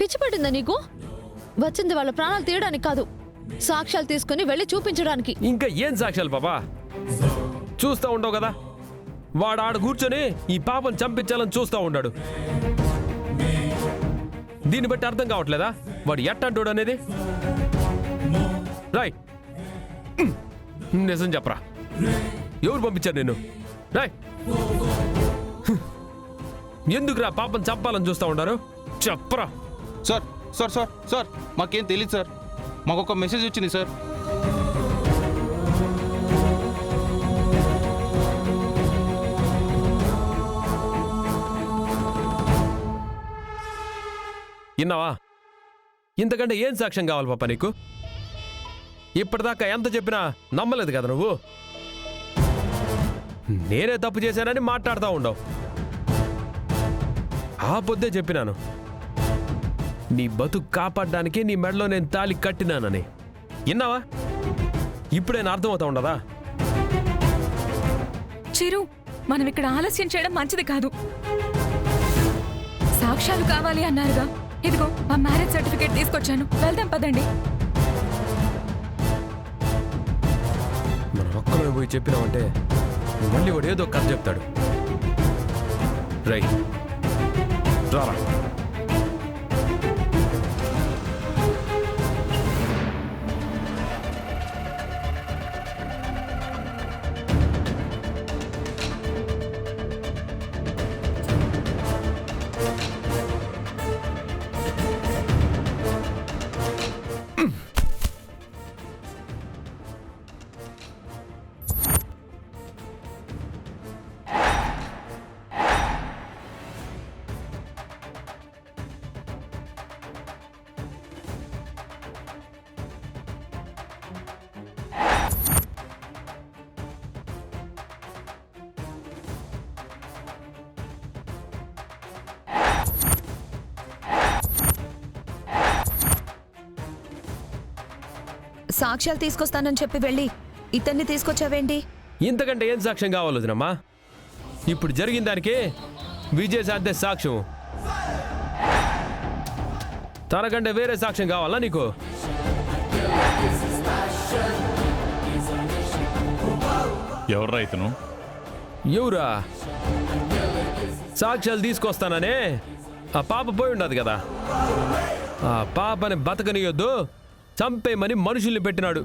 పిచ్చి పట్టిందా నీకు? వచ్చింది వాళ్ళ ప్రాణాలు తీయడానికి కాదు, సాక్ష్యాలు తీసుకుని వెళ్ళి చూపించడానికి. ఇంకా ఏం సాక్ష్యాలు పాపా? చూస్తా ఉండవు కదా, వాడు ఆడ కూర్చొని ఈ పాపను చంపించాలని చూస్తా ఉన్నాడు. దీన్ని బట్టి అర్థం కావట్లేదా వాడు ఎట్టంటాడు అనేది? రాయ్, నిజం చెప్పరా, ఎవరు పంపించారు నిన్ను? రాయ్, ఎందుకురా పాపను చంపాలని చూస్తా ఉన్నారు? చెప్పరా. సార్ సార్ సార్ సార్ మాకేం తెలియదు సార్, మాకు ఒక మెసేజ్ వచ్చింది సార్. విన్నావా? ఇంతకంటే ఏం సాక్ష్యం కావాలి పాప నీకు? ఇప్పటిదాకా ఎంత చెప్పినా నమ్మలేదు కదా నువ్వు. నేనే తప్పు చేశానని మాట్లాడుతూ ఉండవు. ఆ పొద్దే చెప్పినాను, నీ బతుకు కాపాడడానికి నీ మెడలో నేను తాళి కట్టినానని. విన్నావా? ఇప్పుడైనా అర్థమవుతా ఉండదా? చిరు, మనం ఇక్కడ ఆలస్యం చేయడం మంచిది కాదు. సాక్ష్యాలు కావాలి అన్నారుగా, ఇదిగో ఆ మ్యారేజ్ సర్టిఫికేట్ తీసుకొచ్చాను, వెళ్దాం పదండి. మనం ఒక్కలో పోయి చెప్పినామంటే మళ్ళీ వాడు ఏదో కథ చెప్తాడు. రై రారా. సాక్ష్యాలు తీసుకొస్తానని చెప్పి వెళ్ళి ఇతన్ని తీసుకొచ్చావేంటి? ఇంతకంటే ఏం సాక్ష్యం కావాలి వదినమ్మా? ఇప్పుడు జరిగిన దానికి విజయశాంతే సాక్ష్యం. తనకంటే వేరే సాక్ష్యం కావాలా నీకు? ఎవర్రా ఇతను? ఎవరా? సాక్ష్యాలు తీసుకొస్తాననే ఆ పాప పోయి ఉండదు కదా, ఆ పాపని బతకనియొద్దు, చంపేయమని మనుషుల్ని పెట్టినాడు.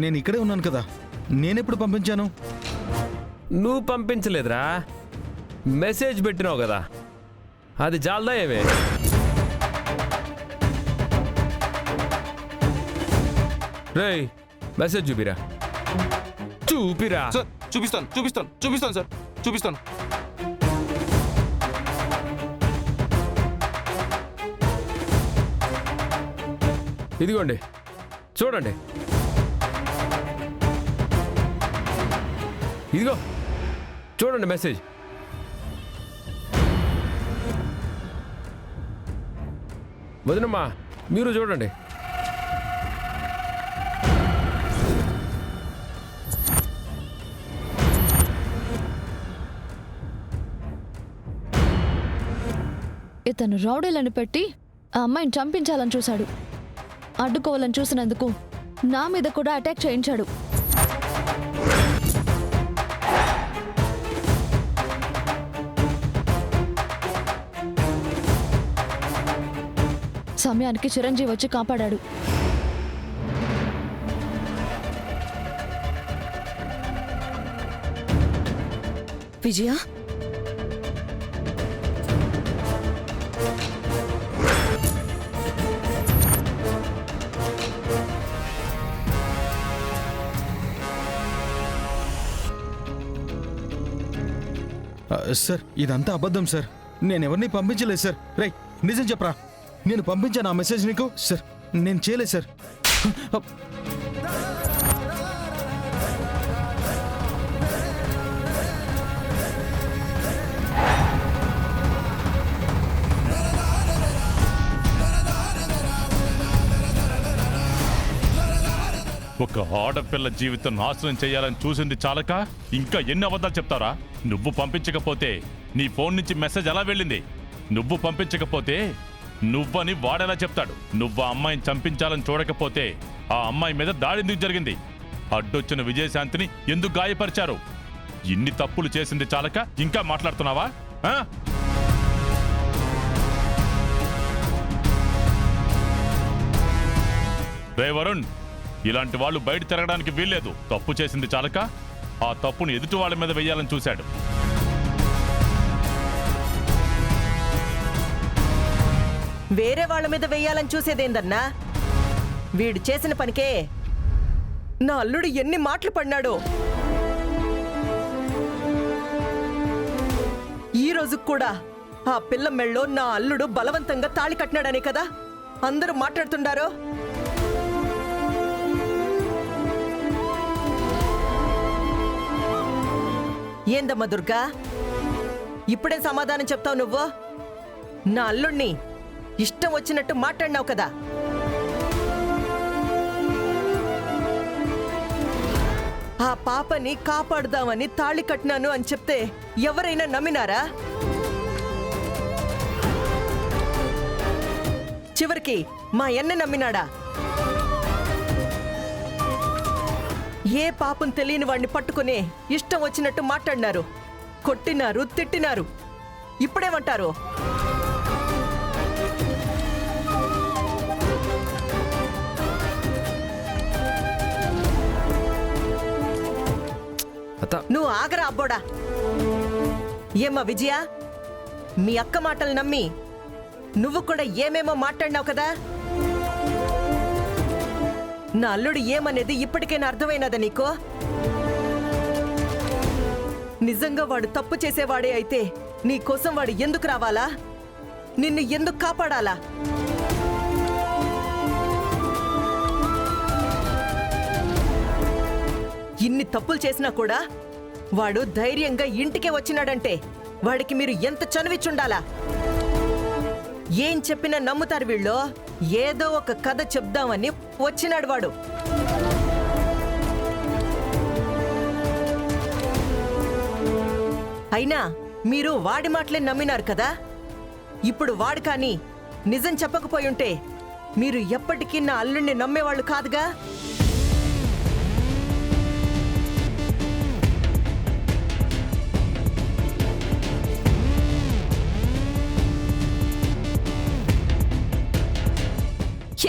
నేను ఇక్కడే ఉన్నాను కదా, నేనెప్పుడు పంపించాను? నువ్వు పంపించలేదురా, మెసేజ్ పెట్టినావు కదా, అది చాలదా ఏమే? రేయ్, మెసేజ్ చూపిరా, చూపిరా. సార్ చూపిస్తాను చూపిస్తాను చూపిస్తాను సార్ చూపిస్తాను. ఇదిగోండి చూడండి, ఇదిగో చూడండి మెసేజ్. వదినమ్మా మీరు చూడండి. ఇతను రౌడీలను పెట్టి ఆ అమ్మాయిని చంపించాలని చూశాడు. అడ్డుకోవాలని చూసినందుకు నా మీద కూడా అటాక్ చేయించాడు. సమయానికి చిరంజీవి వచ్చి కాపాడాడు. విజయ, సార్ ఇదంతా అబద్ధం సార్, నేనెవరిని పంపించలేదు సార్. రై నిజం చెప్పరా, నేను పంపించాను ఆ మెసేజ్ నీకు? సార్ నేను చేయలేదు సార్. ఒక ఆడపిల్ల జీవితం నాశనం చేయాలని చూసింది చాలక ఇంకా ఎన్ని అబద్ధాలు చెప్తారా? నువ్వు పంపించకపోతే నీ ఫోన్ నుంచి మెసేజ్ ఎలా వెళ్ళింది? నువ్వు పంపించకపోతే నువ్వని వాడెలా చెప్తాడు? నువ్వు ఆ అమ్మాయిని చంపించాలని చూడకపోతే ఆ అమ్మాయి మీద దాడి ఎందుకు జరిగింది? అడ్డొచ్చిన విజయశాంతిని ఎందుకు గాయపరిచారు? ఇన్ని తప్పులు చేసింది చాలక ఇంకా మాట్లాడుతున్నావా? ఆ? రే వరుణ్, ఇలాంటి వాళ్ళు బయట తిరగడానికి వీల్లేదు. తప్పు చేసింది చాలక ఆ తప్పును ఎదుటి వాళ్ళ మీద వెయ్యాలని చూశాడు. వేరే వాళ్ళ మీద వెయ్యాలని చూసేదేందన్నా? వీడు చేసిన పనికే నా అల్లుడు ఎన్ని మాటలు పడినాడో. ఈ రోజు కూడా ఆ పిల్ల మెళ్ళో నా అల్లుడు బలవంతంగా తాళి కట్టినాడనే కదా అందరూ మాట్లాడుతుండారో. ఏందమ్మా దుర్గా, ఇప్పుడే సమాధానం చెప్తావు నువ్వు? నా అల్లుణ్ణి ఇష్టం వచ్చినట్టు మాట్లాడినావు కదా. ఆ పాపని కాపాడుదామని తాళి కట్టినాను అని చెప్తే ఎవరైనా నమ్మినారా? చివరికి మా అన్న నమ్మినాడా? ఏ పాపం తెలియని వాడిని పట్టుకుని ఇష్టం వచ్చినట్టు మాట్లాడినారు, కొట్టినారు, తిట్టినారు. ఇప్పుడేమంటారు? నువ్వు ఆగరా అబ్బోడా. ఏమ్మా విజయ, మీ అక్క మాటలు నమ్మి నువ్వు కూడా ఏమేమో మాట్లాడినావు కదా. నా అల్లుడు ఏమనేది ఇప్పటికైనా అర్థమైనదా నీకు? నిజంగా వాడు తప్పు చేసేవాడే అయితే నీకోసం వాడు ఎందుకు రావాలా? నిన్ను ఎందుకు కాపాడాలా? ఇన్ని తప్పులు చేసినా కూడా వాడు ధైర్యంగా ఇంటికే వచ్చినాడంటే వాడికి మీరు ఎంత చనువిచ్చుండాలా? ఏం చెప్పినా నమ్ముతారు వీళ్ళు. ఏదో ఒక కథ చెప్దామని వచ్చినాడు వాడు. అయినా మీరు వాడి మాటలే నమ్మినారు కదా. ఇప్పుడు వాడు కానీ నిజం చెప్పకపోయి ఉంటే మీరు ఎప్పటికీ నా అల్లుడిని నమ్మేవాళ్ళు కాదుగా.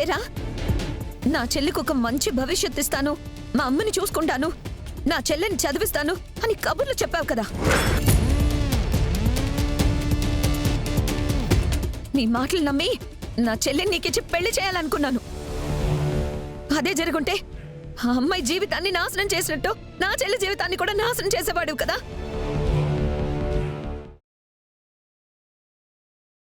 ఏరా, నా చెల్లికి ఒక మంచి భవిష్యత్తు ఇస్తాను, మా అమ్మని చూసుకుంటాను, నా చెల్లిని చదివిస్తాను అని కబుర్లు చెప్పావు కదా. నీ మాటలు నమ్మి నా చెల్లిని నీకిచ్చి పెళ్లి చేయాలనుకున్నాను. అదే జరుగుంటే ఆ అమ్మాయి జీవితాన్ని నాశనం చేసినట్టు నా చెల్లి జీవితాన్ని కూడా నాశనం చేసేవాడు కదా.